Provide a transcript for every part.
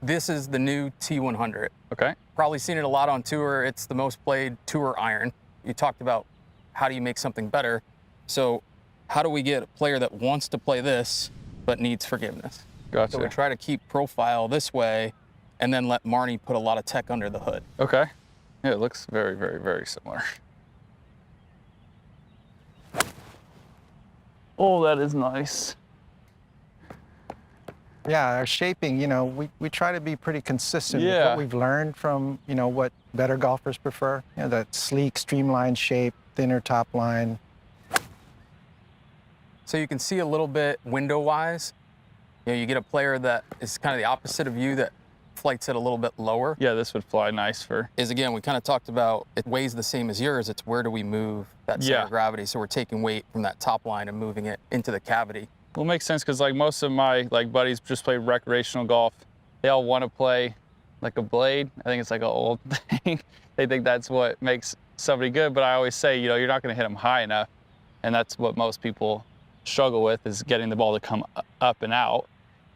This is the new T100. Okay. Probably seen it a lot on tour. It's the most played tour iron. You talked about how do you make something better. So how do we get a player that wants to play this but needs forgiveness? Gotcha. So we try to keep profile this way and then let Marnie put a lot of tech under the hood. Okay. Yeah, it looks very, very, very similar. Oh, that is nice. Yeah, our shaping, we try to be pretty consistent with Yeah. what we've learned from, what better golfers prefer. That sleek, streamlined shape, thinner top line. So you can see a little bit window-wise. You get a player that is kind of the opposite of you that flights it a little bit lower. Yeah, this would fly nice for... Again, we kind of talked about it weighs the same as yours. It's where do we move that center of gravity. So we're taking weight from that top line and moving it into the cavity. Well, it makes sense because most of my buddies just play recreational golf. They all want to play like a blade. I think it's like an old thing. They think that's what makes somebody good. But I always say, you're not going to hit them high enough. And that's what most people struggle with, is getting the ball to come up and out.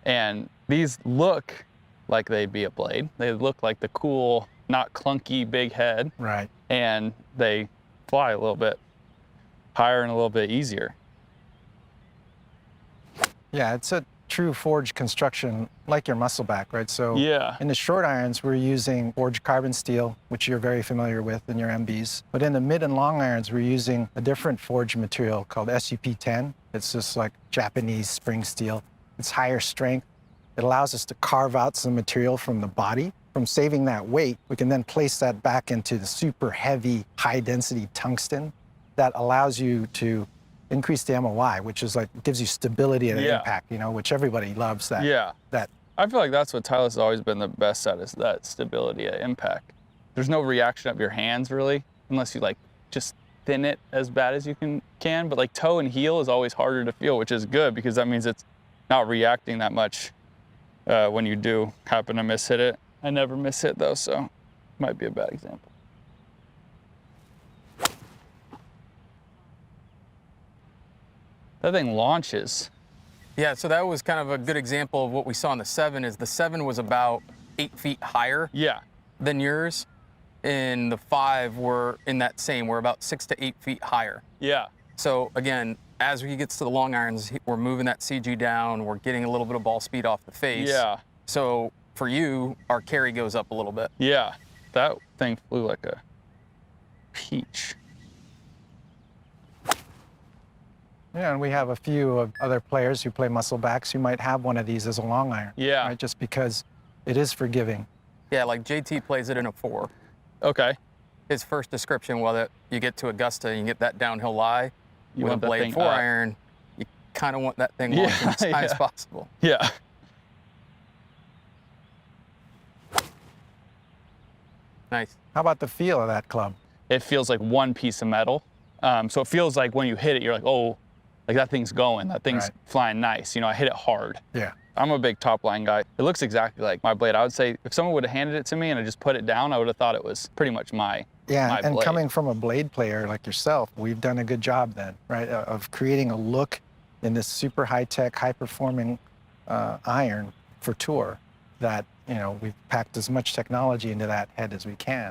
And these look like they'd be a blade. They look like the cool, not clunky big head. Right. And they fly a little bit higher and a little bit easier. Yeah, it's a true forged construction, like your muscleback, right? So yeah. In the short irons, we're using forged carbon steel, which you're very familiar with in your MBs. But in the mid and long irons, we're using a different forged material called SUP10. It's just like Japanese spring steel. It's higher strength. It allows us to carve out some material from the body. From saving that weight, we can then place that back into the super heavy, high-density tungsten that allows you to increase the MOI, which is gives you stability at impact, which everybody loves that. Yeah. That. I feel like that's what Titleist has always been the best at, is that stability at impact. There's no reaction of your hands really, unless you just thin it as bad as you can. But toe and heel is always harder to feel, which is good because that means it's not reacting that much when you do happen to miss hit it. I never miss hit though, so it might be a bad example. That thing launches. Yeah, so that was kind of a good example of what we saw in the 7, is the 7 was about 8 feet higher than yours. And the 5 were in that same, we're about 6 to 8 feet higher. Yeah. So again, as we get to the long irons, we're moving that CG down, we're getting a little bit of ball speed off the face. Yeah. So for you, our carry goes up a little bit. Yeah, that thing flew like a peach. Yeah, and we have a few of other players who play musclebacks who might have one of these as a long iron. Yeah. Right? Just because it is forgiving. Yeah, like JT plays it in a 4. Okay. His first description, you get to Augusta and you get that downhill lie, You with a want that blade thing 4 up. iron, you kind of want that thing launching as high as possible. Yeah. Nice. How about the feel of that club? It feels like one piece of metal. So it feels like when you hit it, you're like, oh, that thing's going, that thing's flying nice. I hit it hard. Yeah. I'm a big top line guy. It looks exactly like my blade. I would say if someone would have handed it to me and I just put it down, I would have thought it was pretty much my and blade. Coming from a blade player like yourself, we've done a good job then, right, of creating a look in this super high-tech, high-performing iron for tour that, we've packed as much technology into that head as we can.